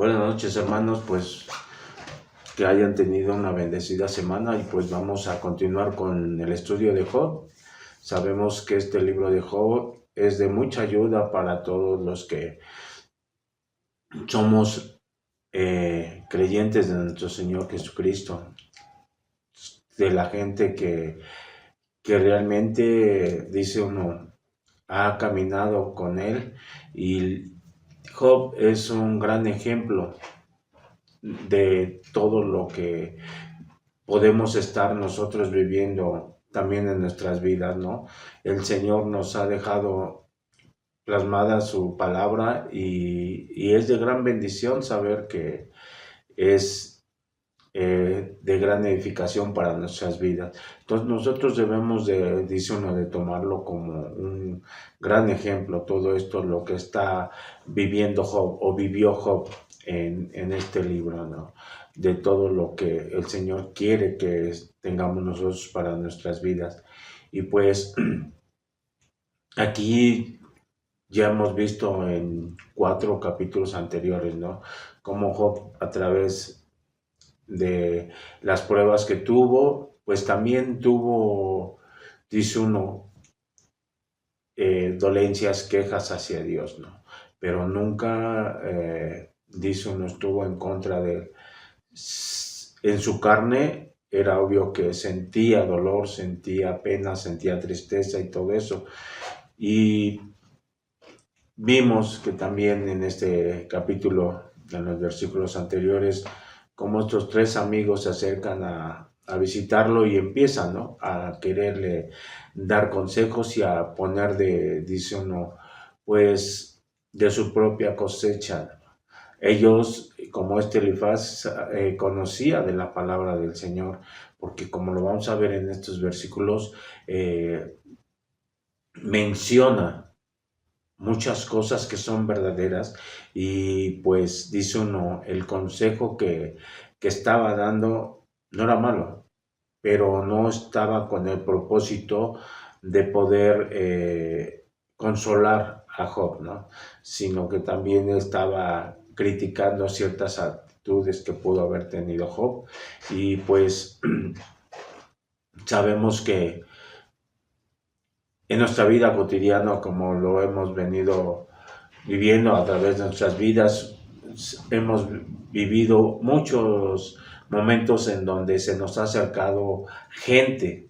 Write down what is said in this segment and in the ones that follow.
Buenas noches, hermanos, pues que hayan tenido una bendecida semana y pues vamos a continuar con el estudio de Job. Sabemos que este libro de Job es de mucha ayuda para todos los que somos creyentes de nuestro Señor Jesucristo, de la gente que realmente, dice uno, ha caminado con Él, y Job es un gran ejemplo de todo lo que podemos estar nosotros viviendo también en nuestras vidas, ¿no? El Señor nos ha dejado plasmada su palabra y es de gran bendición saber que es de gran edificación para nuestras vidas. Entonces nosotros debemos de, dice uno, de tomarlo como un gran ejemplo, todo esto, lo que está viviendo Job o vivió Job en este libro, ¿no? De todo lo que el Señor quiere que tengamos nosotros para nuestras vidas. Y pues aquí ya hemos visto en 4 capítulos anteriores, ¿no? Cómo Job, a través de las pruebas que tuvo, pues también tuvo, dice uno, dolencias, quejas hacia Dios, ¿no? Pero nunca, dice uno, estuvo en contra de él. En su carne era obvio que sentía dolor, sentía pena, sentía tristeza y todo eso. Y vimos que también en este capítulo, en los versículos anteriores, como estos 3 amigos se acercan a visitarlo y empiezan, ¿no?, a quererle dar consejos y a poner dice uno, pues de su propia cosecha. Ellos, como Elifaz, conocía de la palabra del Señor, porque como lo vamos a ver en estos versículos, menciona muchas cosas que son verdaderas, y pues dice uno, el consejo que estaba dando no era malo, pero no estaba con el propósito de poder consolar a Job, ¿no? Sino que también estaba criticando ciertas actitudes que pudo haber tenido Job. Y pues sabemos que en nuestra vida cotidiana, como lo hemos venido viviendo a través de nuestras vidas, hemos vivido muchos momentos en donde se nos ha acercado gente,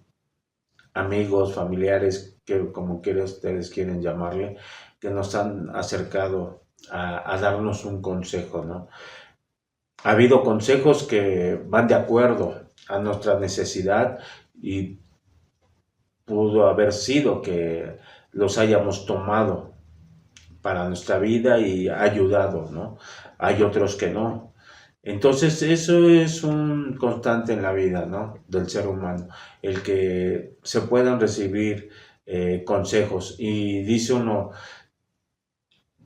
amigos, familiares, que como ustedes quieren llamarle, que nos han acercado a darnos un consejo, ¿no? Ha habido consejos que van de acuerdo a nuestra necesidad y pudo haber sido que los hayamos tomado para nuestra vida y ha ayudado, ¿no? Hay otros que no. Entonces eso es un constante en la vida, ¿no?, del ser humano, el que se puedan recibir consejos. Y dice uno,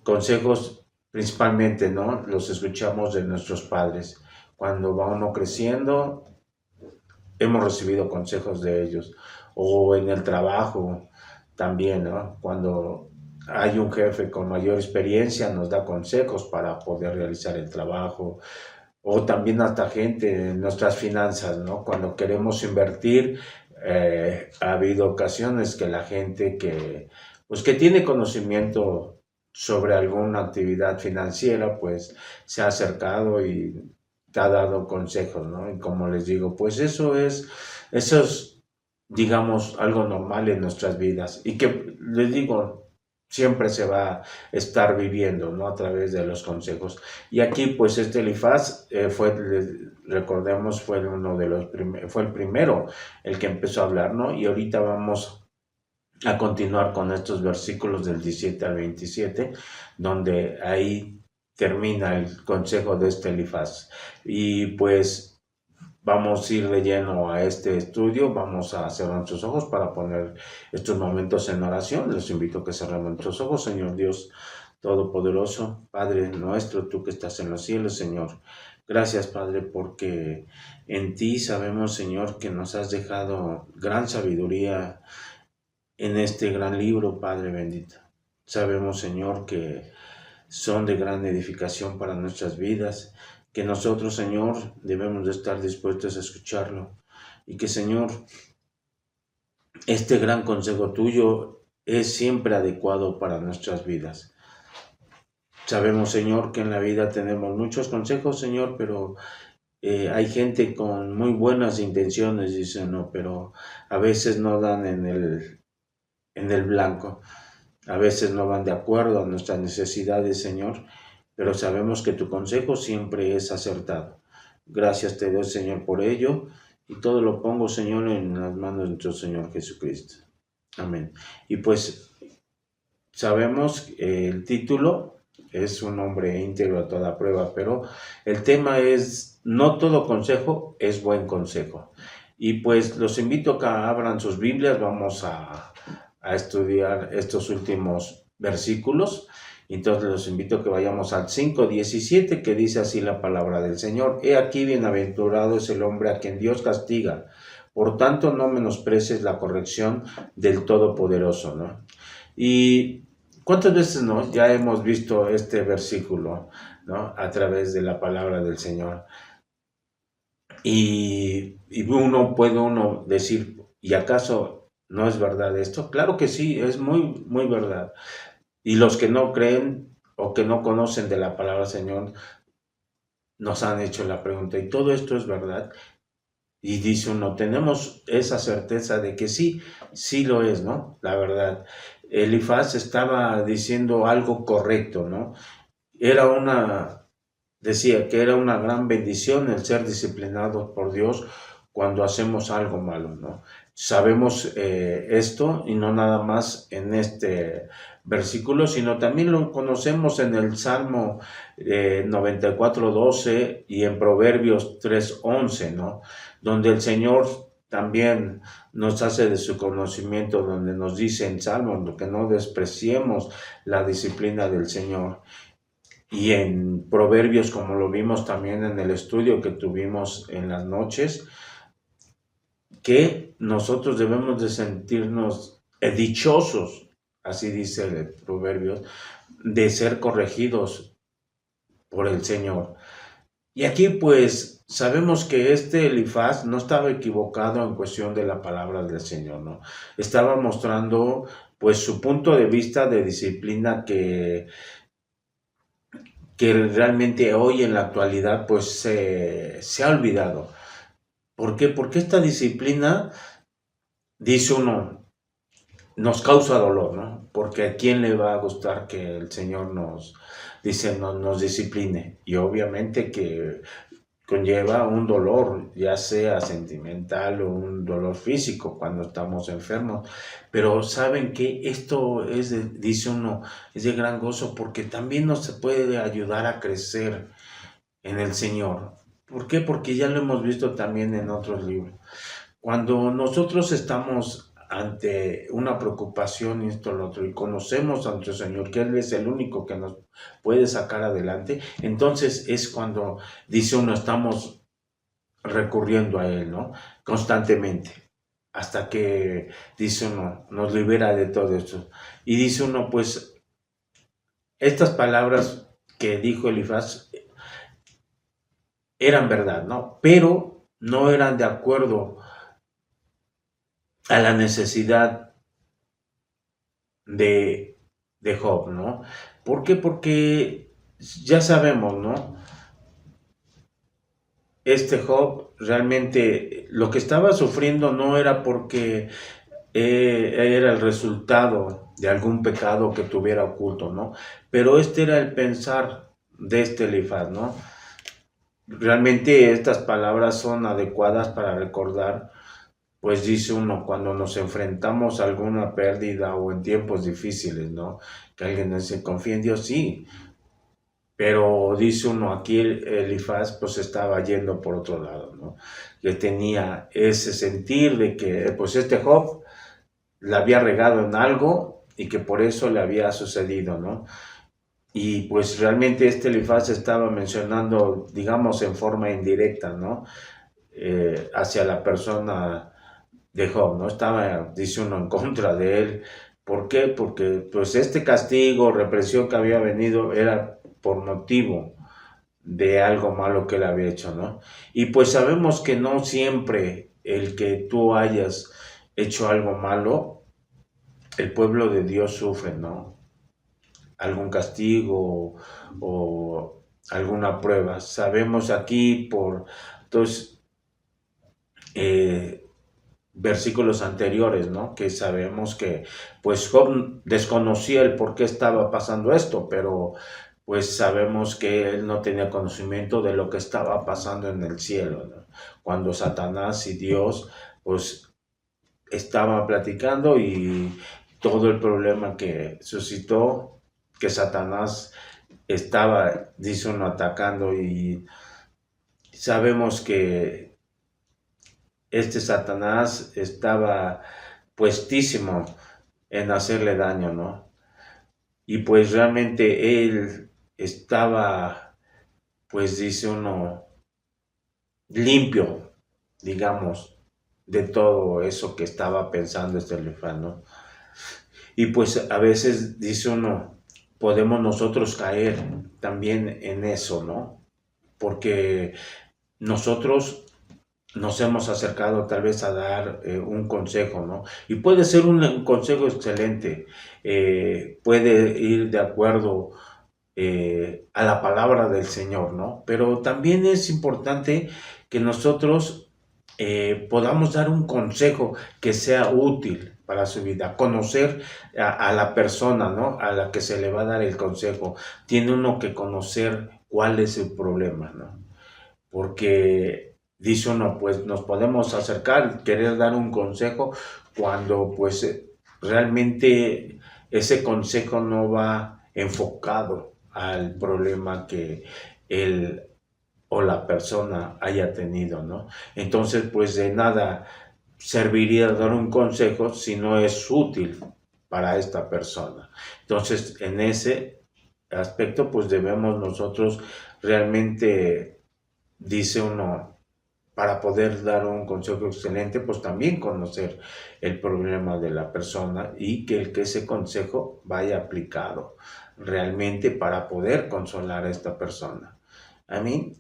consejos principalmente, ¿no?, los escuchamos de nuestros padres. Cuando va uno creciendo, hemos recibido consejos de ellos. O en el trabajo también, ¿no? Cuando hay un jefe con mayor experiencia, nos da consejos para poder realizar el trabajo. O también hasta gente en nuestras finanzas, ¿no? Cuando queremos invertir, ha habido ocasiones que la gente pues que tiene conocimiento sobre alguna actividad financiera, pues se ha acercado y te ha dado consejos, ¿no? Y como les digo, pues eso es, digamos, algo normal en nuestras vidas y que, les digo, siempre se va a estar viviendo, ¿no?, a través de los consejos. Y aquí, pues, Elifaz recordemos, fue uno de los fue el primero el que empezó a hablar, ¿no? Y ahorita vamos a continuar con estos versículos del 17 al 27, donde ahí termina el consejo de Elifaz. Y pues vamos a ir de lleno a este estudio, vamos a cerrar nuestros ojos para poner estos momentos en oración. Les invito a que cerremos nuestros ojos. Señor Dios Todopoderoso, Padre nuestro, tú que estás en los cielos, Señor. Gracias, Padre, porque en ti sabemos, Señor, que nos has dejado gran sabiduría en este gran libro, Padre bendito. Sabemos, Señor, que son de gran edificación para nuestras vidas, que nosotros, Señor, debemos de estar dispuestos a escucharlo. Y que, Señor, este gran consejo tuyo es siempre adecuado para nuestras vidas. Sabemos, Señor, que en la vida tenemos muchos consejos, Señor, pero hay gente con muy buenas intenciones, dice no, pero a veces no dan en el blanco. A veces no van de acuerdo a nuestras necesidades, Señor, pero sabemos que tu consejo siempre es acertado. Gracias te doy, Señor, por ello, y todo lo pongo, Señor, en las manos de nuestro Señor Jesucristo. Amén. Y pues sabemos que el título es un hombre íntegro a toda prueba, pero el tema es, no todo consejo es buen consejo. Y pues los invito a que abran sus Biblias, vamos a estudiar estos últimos versículos. Entonces los invito a que vayamos al 5:17, que dice así la palabra del Señor. He aquí bienaventurado es el hombre a quien Dios castiga. Por tanto, no menosprecies la corrección del Todopoderoso, ¿no? Y cuántas veces no ya hemos visto este versículo, ¿no? A través de la palabra del Señor. Y uno puede decir, ¿y acaso no es verdad esto? Claro que sí, es muy, muy verdad. Y los que no creen o que no conocen de la palabra Señor nos han hecho la pregunta, ¿y todo esto es verdad? Y dice uno, tenemos esa certeza de que sí, sí lo es, ¿no? La verdad. Elifaz estaba diciendo algo correcto, ¿no? Decía que era una gran bendición el ser disciplinados por Dios cuando hacemos algo malo, ¿no? Sabemos esto y no nada más en este versículo, sino también lo conocemos en el Salmo 94:12 y en Proverbios 3:11, ¿no? Donde el Señor también nos hace de su conocimiento, donde nos dice en Salmos que no despreciemos la disciplina del Señor. Y en Proverbios, como lo vimos también en el estudio que tuvimos en las noches, que nosotros debemos de sentirnos dichosos, así dice el Proverbios, de ser corregidos por el Señor. Y aquí pues sabemos que este Elifaz no estaba equivocado en cuestión de la palabra del Señor, ¿no? Estaba mostrando pues su punto de vista de disciplina que realmente hoy en la actualidad pues se ha olvidado. ¿Por qué? Porque esta disciplina, dice uno, nos causa dolor, ¿no? Porque a quién le va a gustar que el Señor nos discipline. Y obviamente que conlleva un dolor, ya sea sentimental o un dolor físico cuando estamos enfermos. Pero saben que esto dice uno, es de gran gozo porque también nos puede ayudar a crecer en el Señor. ¿Por qué? Porque ya lo hemos visto también en otros libros. Cuando nosotros estamos ante una preocupación y esto lo otro y conocemos a nuestro Señor, que Él es el único que nos puede sacar adelante, entonces es cuando dice uno, estamos recurriendo a Él, ¿no? Constantemente, hasta que dice uno, nos libera de todo esto. Y dice uno, pues, estas palabras que dijo Elifaz eran verdad, ¿no? Pero no eran de acuerdo a la necesidad de, de Job, ¿no? ¿Por qué? Porque ya sabemos, ¿no? Este Job realmente lo que estaba sufriendo no era porque era el resultado de algún pecado que tuviera oculto, ¿no? Pero este era el pensar de este Elifaz, ¿no? Realmente estas palabras son adecuadas para recordar, pues dice uno, cuando nos enfrentamos a alguna pérdida o en tiempos difíciles, ¿no? Que alguien dice, confía en Dios, sí, pero dice uno, aquí Elifaz pues estaba yendo por otro lado, ¿no? Que tenía ese sentir de que pues este Job la había regado en algo y que por eso le había sucedido, ¿no? Y pues realmente este Elifaz estaba mencionando, digamos, en forma indirecta, ¿no? Hacia la persona de Job, ¿no? Estaba, dice uno, en contra de él, ¿Por qué? Porque pues este castigo, represión que había venido era por motivo de algo malo que él había hecho, ¿no? Y pues sabemos que no siempre el que tú hayas hecho algo malo, el pueblo de Dios sufre, ¿no? Algún castigo o alguna prueba. Sabemos aquí por dos versículos anteriores, ¿no? Que sabemos que pues Job desconocía el por qué estaba pasando esto, pero pues sabemos que él no tenía conocimiento de lo que estaba pasando en el cielo, ¿no? Cuando Satanás y Dios pues estaban platicando y todo el problema que suscitó, que Satanás estaba, dice uno, atacando, y sabemos que este Satanás estaba puestísimo en hacerle daño, ¿no? Y pues realmente él estaba, pues dice uno, limpio, digamos, de todo eso que estaba pensando este Elifaz, ¿no? Y pues a veces dice uno, podemos nosotros caer también en eso, ¿no? Porque nosotros nos hemos acercado tal vez a dar un consejo, ¿no? Y puede ser un consejo excelente, puede ir de acuerdo a la palabra del Señor, ¿no? Pero también es importante que nosotros podamos dar un consejo que sea útil para su vida, conocer a la persona, ¿no? A la que se le va a dar el consejo. Tiene uno que conocer cuál es el problema, ¿no? Porque dice uno, pues nos podemos acercar, querer dar un consejo cuando pues realmente ese consejo no va enfocado al problema que él o la persona haya tenido, ¿no? Entonces, pues de nada serviría dar un consejo si no es útil para esta persona. Entonces, en ese aspecto, pues debemos nosotros realmente, dice uno, para poder dar un consejo excelente, pues también conocer el problema de la persona y que ese consejo vaya aplicado realmente para poder consolar a esta persona. A mí,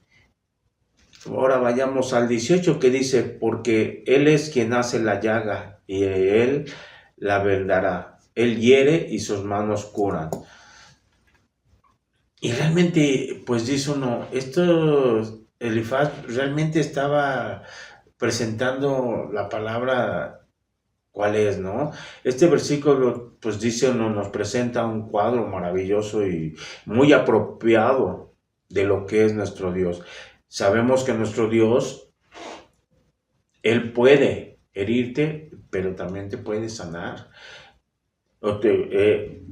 ahora vayamos al 18 que dice, porque Él es quien hace la llaga y Él la vendará. Él hiere y sus manos curan. Y realmente, pues dice uno, esto, Elifaz realmente estaba presentando la palabra, ¿cuál es, no? Este versículo, pues dice uno, nos presenta un cuadro maravilloso y muy apropiado de lo que es nuestro Dios. Sabemos que nuestro Dios, Él puede herirte, pero también te puede sanar.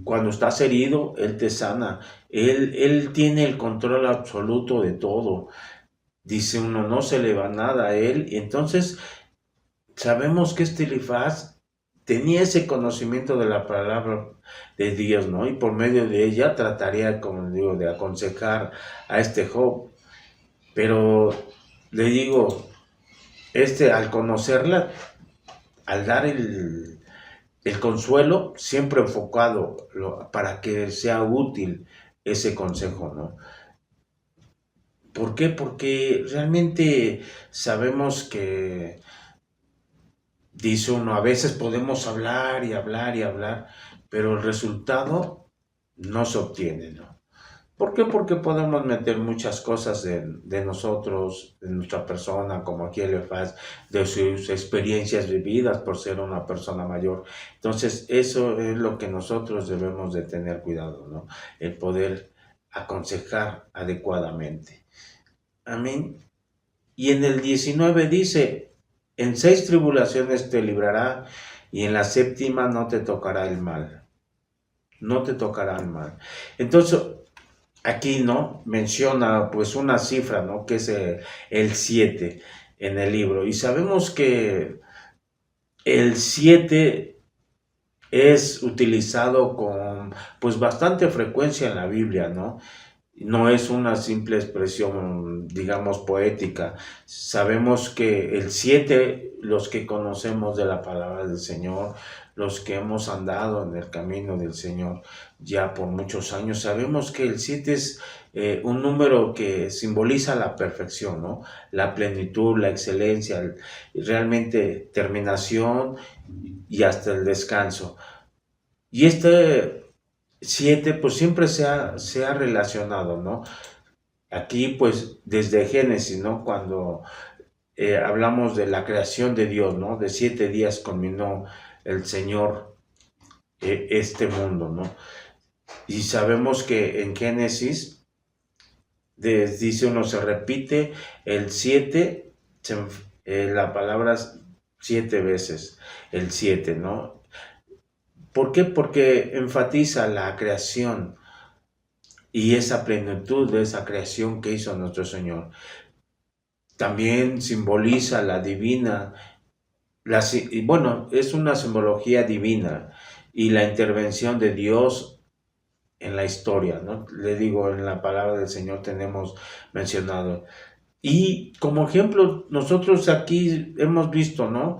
Cuando estás herido, Él te sana. Él tiene el control absoluto de todo. Dice uno, no se le va nada a Él. Y entonces sabemos que este Elifaz tenía ese conocimiento de la palabra de Dios, ¿no? Y por medio de ella trataría, como digo, de aconsejar a este Job. Pero le digo, al conocerla, al dar el consuelo, siempre enfocado para que sea útil ese consejo, ¿no? ¿Por qué? Porque realmente sabemos que, dice uno, a veces podemos hablar y hablar y hablar, pero el resultado no se obtiene, ¿no? ¿Por qué? Porque podemos meter muchas cosas de nosotros, de nuestra persona, como aquí Elifaz, de sus experiencias vividas por ser una persona mayor. Entonces, eso es lo que nosotros debemos de tener cuidado, ¿no? El poder aconsejar adecuadamente. Amén. Y en el 19 dice, en 6 tribulaciones te librará y en la séptima no te tocará el mal. No te tocará el mal. Entonces, aquí, ¿no? Menciona pues una cifra, ¿no? Que es el 7 en el libro. Y sabemos que el 7 es utilizado con pues bastante frecuencia en la Biblia, ¿no? No es una simple expresión, digamos, poética. Sabemos que el 7, los que conocemos de la palabra del Señor, los que hemos andado en el camino del Señor ya por muchos años, sabemos que el 7 es un número que simboliza la perfección, ¿no? La plenitud, la excelencia, realmente terminación y hasta el descanso. Y este 7 pues siempre se ha relacionado, ¿no? Aquí pues desde Génesis, ¿no? Cuando hablamos de la creación de Dios, ¿no? De 7 días culminó el Señor este mundo, ¿no? Y sabemos que en Génesis dice uno, se repite el 7, la palabra 7 veces, el 7, ¿no? ¿Por qué? Porque enfatiza la creación y esa plenitud de esa creación que hizo nuestro Señor. También simboliza la divina, bueno, es una simbología divina y la intervención de Dios en la historia, ¿no? Le digo, en la palabra del Señor tenemos mencionado. Y como ejemplo, nosotros aquí hemos visto, ¿no?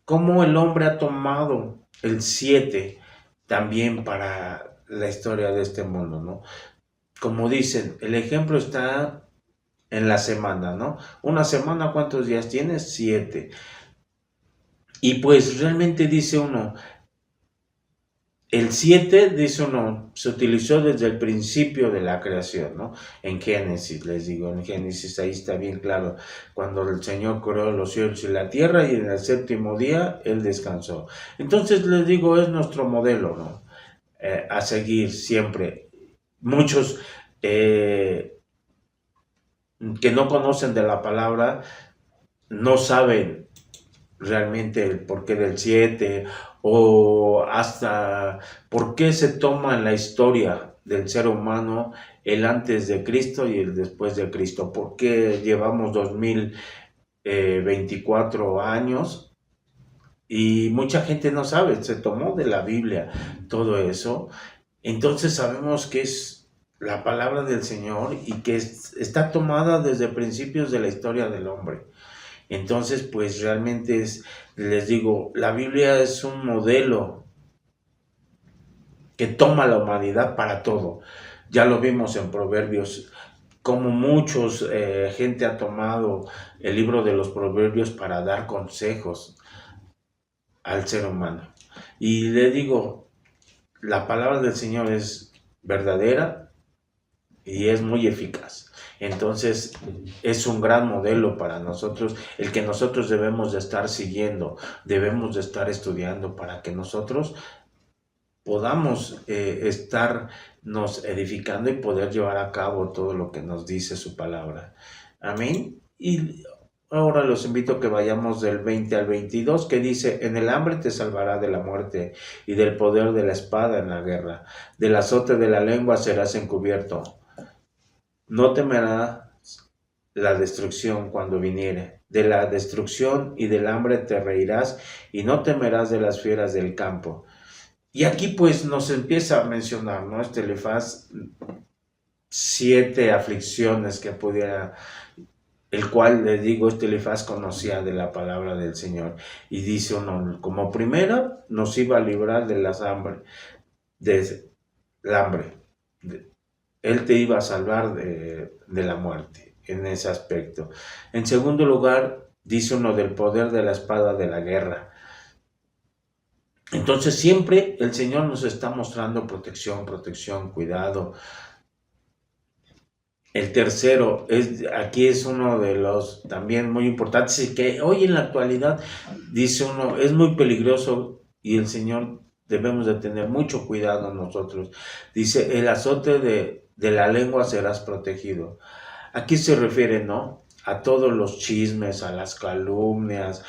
Cómo el hombre ha tomado el 7 también para la historia de este mundo, ¿no? Como dicen, el ejemplo está en la semana, ¿no? Una semana, ¿cuántos días tienes? 7. Y pues realmente dice uno, el 7, dice uno, se utilizó desde el principio de la creación, ¿no? En Génesis, les digo, en Génesis ahí está bien claro, cuando el Señor creó los cielos y la tierra y en el séptimo día Él descansó. Entonces les digo, es nuestro modelo, ¿no? A seguir siempre. Muchos que no conocen de la palabra no saben realmente el porqué del 7 o hasta por qué se toma en la historia del ser humano el antes de Cristo y el después de Cristo, por qué llevamos 2024 años y mucha gente no sabe, se tomó de la Biblia todo eso. Entonces sabemos que es la palabra del Señor y que está tomada desde principios de la historia del hombre. Entonces, pues realmente les digo, la Biblia es un modelo que toma la humanidad para todo. Ya lo vimos en Proverbios, como muchos gente ha tomado el libro de los Proverbios para dar consejos al ser humano. Y le digo, la palabra del Señor es verdadera y es muy eficaz. Entonces es un gran modelo para nosotros, el que nosotros debemos de estar siguiendo, debemos de estar estudiando para que nosotros podamos estarnos edificando y poder llevar a cabo todo lo que nos dice su palabra. Amén. Y ahora los invito a que vayamos del 20 al 22, que dice, en el hambre te salvará de la muerte y del poder de la espada en la guerra. Del azote de la lengua serás encubierto. No temerás la destrucción cuando viniere. De la destrucción y del hambre te reirás y no temerás de las fieras del campo. Y aquí pues nos empieza a mencionar, ¿no? Elifaz 7 aflicciones que pudiera, el cual le digo, Elifaz conocía de la palabra del Señor. Y dice uno, como primera, nos iba a librar de las hambre, del hambre. Él te iba a salvar de la muerte en ese aspecto. En segundo lugar, dice uno del poder de la espada de la guerra. Entonces siempre el Señor nos está mostrando protección, cuidado. El tercero, aquí es uno de los también muy importantes y que hoy en la actualidad, dice uno, es muy peligroso y el Señor debemos de tener mucho cuidado nosotros. Dice, el azote de la lengua serás protegido. Aquí se refiere, ¿no? A todos los chismes, a las calumnias,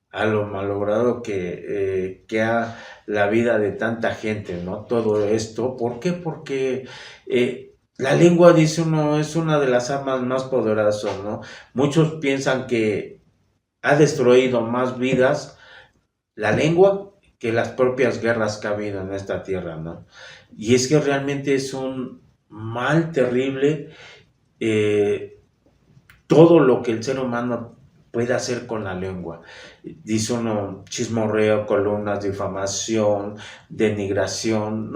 a lo malogrado que ha la vida de tanta gente, ¿no? Todo esto, ¿por qué? Porque la lengua, dice uno, es una de las armas más poderosas, ¿no? Muchos piensan que ha destruido más vidas la lengua que las propias guerras que ha habido en esta tierra, ¿no? Y es que realmente es mal, terrible, eh, todo lo que el ser humano puede hacer con la lengua. Dice uno chismorreo, columnas, difamación, denigración,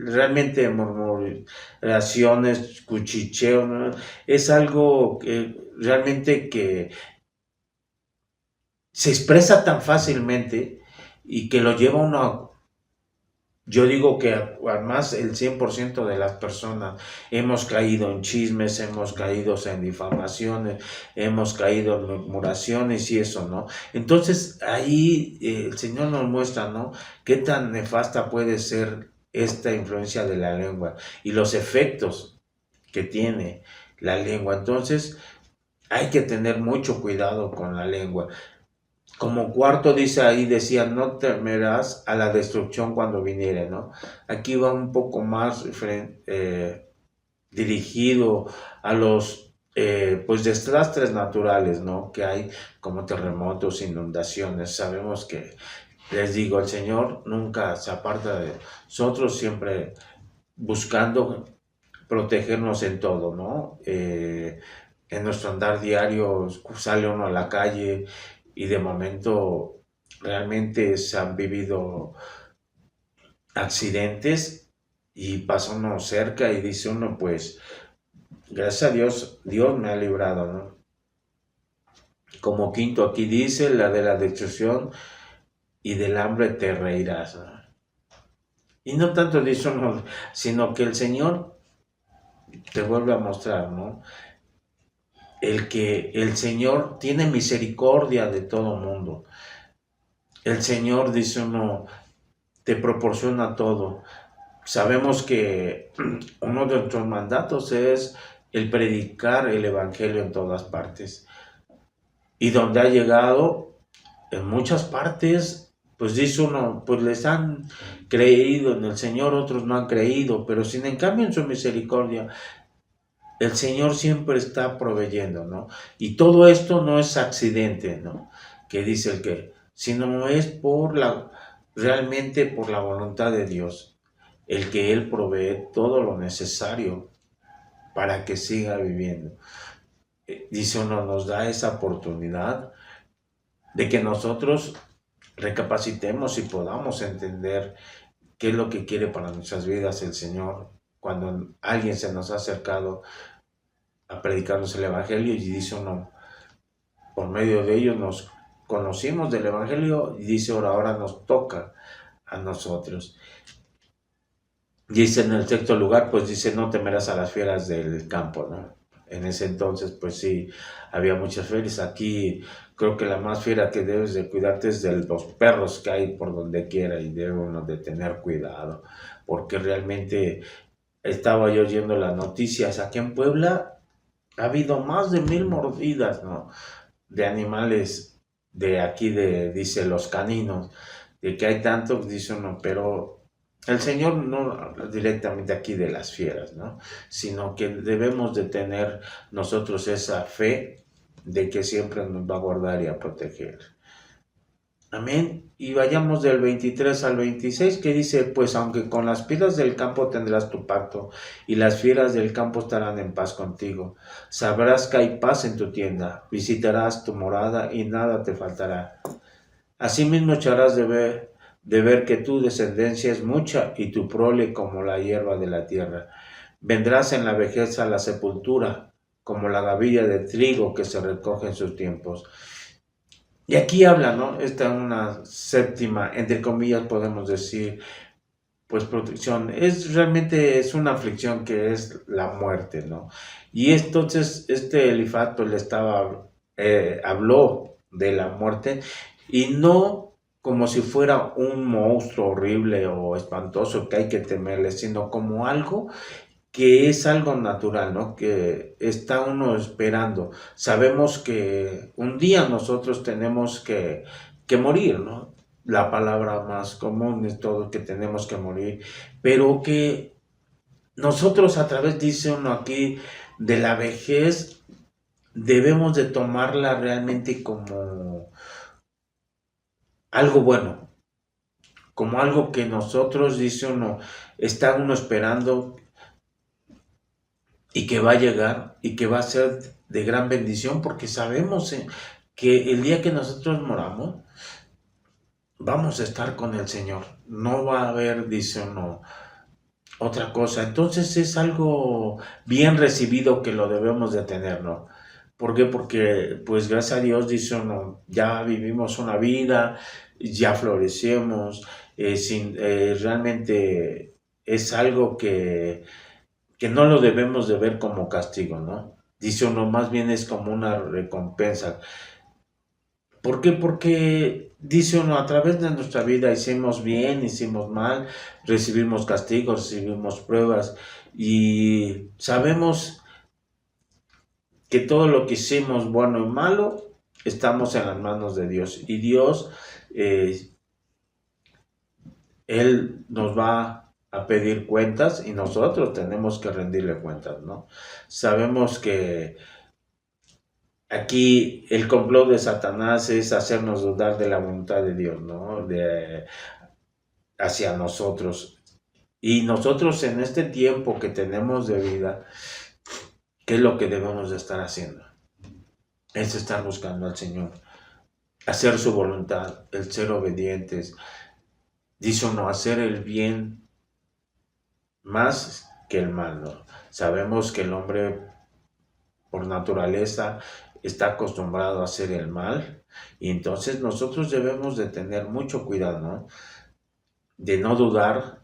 realmente murmuraciones, cuchicheos, ¿no? Es algo que realmente que se expresa tan fácilmente y que lo lleva uno a, yo digo que además el 100% de las personas hemos caído en chismes, hemos caído en difamaciones, hemos caído en murmuraciones y eso, ¿no? Entonces ahí el Señor nos muestra, ¿no? Qué tan nefasta puede ser esta influencia de la lengua y los efectos que tiene la lengua. Entonces hay que tener mucho cuidado con la lengua. Como cuarto dice ahí, decía, no temerás a la destrucción cuando viniere, ¿no? Aquí va un poco más dirigido a los pues desastres naturales, ¿no? Que hay como terremotos, inundaciones. Sabemos que, les digo, el Señor nunca se aparta de nosotros, siempre buscando protegernos en todo, ¿no? En nuestro andar diario sale uno a la calle y de momento realmente se han vivido accidentes y pasa uno cerca y dice uno, pues, gracias a Dios, Dios me ha librado, ¿no? Como quinto aquí dice, la de la destrucción y del hambre te reirás, ¿no? Y no tanto dice uno, sino que el Señor te vuelve a mostrar, ¿no? El que el Señor tiene misericordia de todo mundo. El Señor, dice uno, te proporciona todo. Sabemos que uno de nuestros mandatos es el predicar el Evangelio en todas partes. Y donde ha llegado, en muchas partes, pues dice uno, pues les han creído en el Señor, otros no han creído, pero sin en cambio en su misericordia, el Señor siempre está proveyendo, ¿no? Y todo esto no es accidente, ¿no? Que dice el que, sino es realmente por la voluntad de Dios, el que Él provee todo lo necesario para que siga viviendo. Dice uno, nos da esa oportunidad de que nosotros recapacitemos y podamos entender qué es lo que quiere para nuestras vidas el Señor cuando alguien se nos ha acercado a predicarnos el Evangelio y dice uno, por medio de ellos nos conocimos del Evangelio y dice ahora nos toca a nosotros. Dice en el sexto lugar, pues dice, no temerás a las fieras del campo, ¿no? En ese entonces, pues sí, había muchas fieras. Aquí creo que la más fiera que debes de cuidarte es de los perros que hay por donde quiera y debe uno de tener cuidado, porque realmente estaba yo oyendo las noticias aquí en Puebla, ha habido más de 1000 mordidas, ¿no? De animales de aquí, dice, los caninos, de que hay tantos, dice uno, pero el Señor no habla directamente aquí de las fieras, ¿no? Sino que debemos de tener nosotros esa fe de que siempre nos va a guardar y a proteger. Amén. Y vayamos del 23 al 26 que dice, pues aunque con las piedras del campo tendrás tu pacto y las fieras del campo estarán en paz contigo, sabrás que hay paz en tu tienda, visitarás tu morada y nada te faltará. Asimismo echarás de ver que tu descendencia es mucha y tu prole como la hierba de la tierra. Vendrás en la vejez a la sepultura, como la gavilla de trigo que se recoge en sus tiempos. Y aquí habla, ¿no? Esta es una séptima, entre comillas podemos decir, pues protección. Realmente es una aflicción que es la muerte, ¿no? Y entonces este Elifaz pues habló de la muerte y no como si fuera un monstruo horrible o espantoso que hay que temerle, sino como algo que es algo natural, ¿no? Que está uno esperando. Sabemos que un día nosotros tenemos que morir, ¿no? La palabra más común es todo que tenemos que morir, pero que nosotros a través, dice uno aquí, de la vejez, debemos de tomarla realmente como algo bueno, como algo que nosotros, dice uno, está uno esperando y que va a llegar y que va a ser de gran bendición, porque sabemos que el día que nosotros moramos, vamos a estar con el Señor. No va a haber, dice uno, otra cosa. Entonces es algo bien recibido que lo debemos de tener, ¿no? ¿Por qué? Porque, pues gracias a Dios, dice uno, ya vivimos una vida, ya florecemos, realmente es algo que no lo debemos de ver como castigo, ¿no? Dice uno, más bien es como una recompensa. ¿Por qué? Porque dice uno, a través de nuestra vida hicimos bien, hicimos mal, recibimos castigos, recibimos pruebas y sabemos que todo lo que hicimos, bueno y malo, estamos en las manos de Dios. Y Dios, eh, Él nos va a pedir cuentas y nosotros tenemos que rendirle cuentas, ¿no? Sabemos que aquí el complot de Satanás es hacernos dudar de la voluntad de Dios, ¿no? Hacia nosotros. Y nosotros en este tiempo que tenemos de vida, ¿qué es lo que debemos de estar haciendo? Es estar buscando al Señor, hacer su voluntad, el ser obedientes. Dice uno, hacer el bien más que el mal, ¿no? Sabemos que el hombre por naturaleza está acostumbrado a hacer el mal y entonces nosotros debemos de tener mucho cuidado, ¿no? De no dudar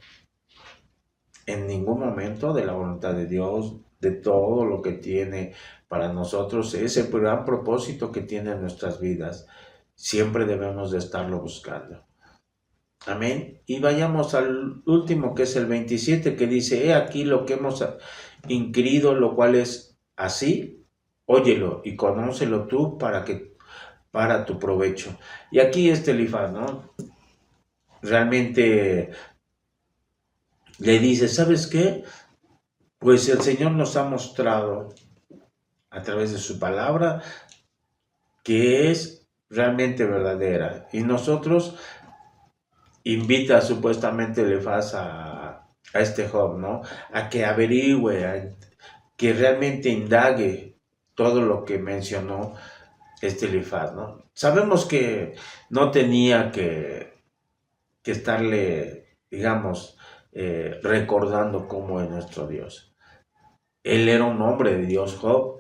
en ningún momento de la voluntad de Dios, de todo lo que tiene para nosotros, ese gran propósito que tiene en nuestras vidas. Siempre debemos de estarlo buscando. Amén. Y vayamos al último, que es el 27, que dice, he aquí lo que hemos inquirido, lo cual es así, óyelo y conócelo tú para tu provecho. Y aquí este Elifaz, ¿no? Realmente le dice, ¿sabes qué? Pues el Señor nos ha mostrado a través de su palabra que es realmente verdadera. Y nosotros invita supuestamente Elifaz a este Job, ¿no? A que averigüe, que realmente indague todo lo que mencionó este Elifaz, ¿no? Sabemos que no tenía que estarle, digamos, recordando cómo es nuestro Dios. Él era un hombre de Dios, Job,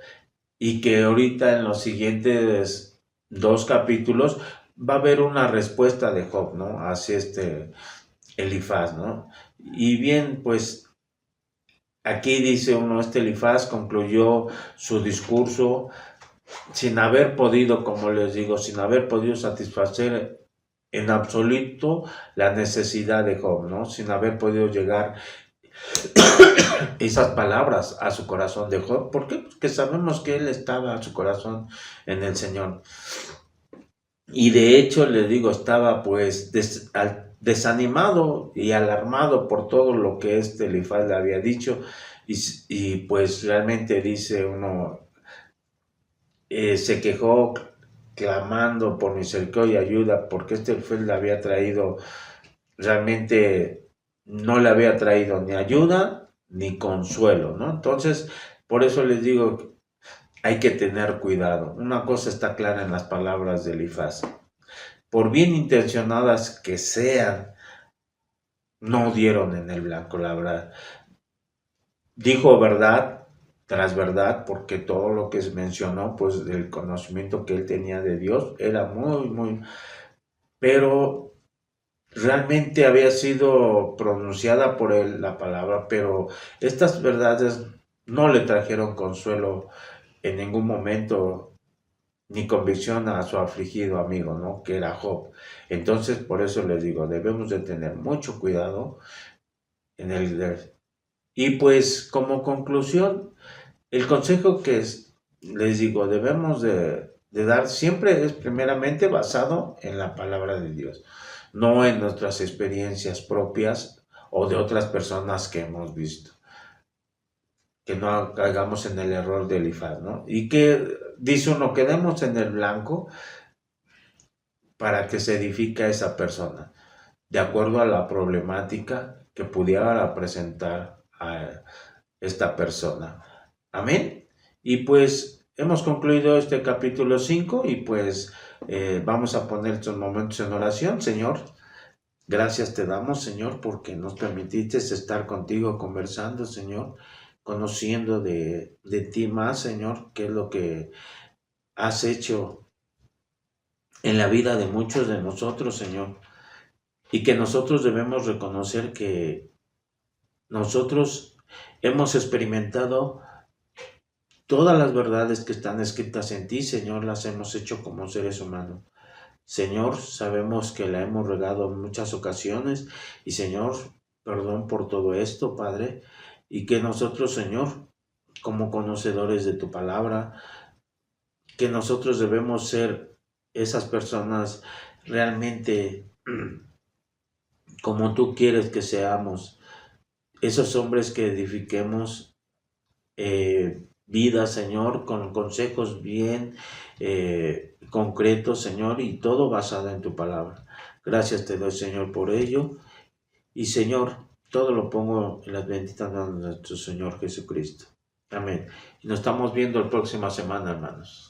y que ahorita en los siguientes 2 capítulos va a haber una respuesta de Job, ¿no? Hacia este Elifaz, ¿no? Y bien, pues aquí dice uno, este Elifaz concluyó su discurso sin haber podido, como les digo, sin haber podido satisfacer en absoluto la necesidad de Job, ¿no? Sin haber podido llegar esas palabras a su corazón de Job. ¿Por qué? Porque sabemos que él estaba a su corazón en el Señor. Y de hecho, les digo, estaba pues desanimado y alarmado por todo lo que este Elifaz le había dicho. Y pues realmente dice uno, se quejó clamando por misericordia y ayuda, porque este Elifaz le había traído, realmente no le había traído ni ayuda ni consuelo, ¿no? Entonces, por eso les digo, hay que tener cuidado. Una cosa está clara en las palabras de Elifaz. Por bien intencionadas que sean, no dieron en el blanco, la verdad. Dijo verdad tras verdad, porque todo lo que se mencionó, pues del conocimiento que él tenía de Dios, era muy, pero realmente había sido pronunciada por él la palabra, pero estas verdades no le trajeron consuelo en ningún momento ni convicción a su afligido amigo, ¿no? Que era Job. Entonces, por eso les digo, debemos de tener mucho cuidado en el... Y pues, como conclusión, el consejo que les digo, debemos de dar siempre es primeramente basado en la palabra de Dios, no en nuestras experiencias propias o de otras personas que hemos visto. Que no caigamos en el error de Elifaz, ¿no? Y que dice uno, quedemos en el blanco para que se edifique a esa persona, de acuerdo a la problemática que pudiera presentar a esta persona. Amén. Y pues hemos concluido este capítulo 5 y pues vamos a poner estos momentos en oración. Señor, gracias te damos, Señor, porque nos permitiste estar contigo conversando, Señor, conociendo de ti más, Señor, qué es lo que has hecho en la vida de muchos de nosotros, Señor, y que nosotros debemos reconocer que nosotros hemos experimentado todas las verdades que están escritas en ti, Señor, las hemos hecho como seres humanos. Señor, sabemos que la hemos regado en muchas ocasiones y Señor, perdón por todo esto, Padre, y que nosotros, Señor, como conocedores de tu palabra, que nosotros debemos ser esas personas realmente como tú quieres que seamos, esos hombres que edifiquemos vida, Señor, con consejos bien concretos, Señor, y todo basado en tu palabra. Gracias te doy, Señor, por ello. Y, Señor, todo lo pongo en las benditas manos de nuestro Señor Jesucristo. Amén. Y nos estamos viendo la próxima semana, hermanos.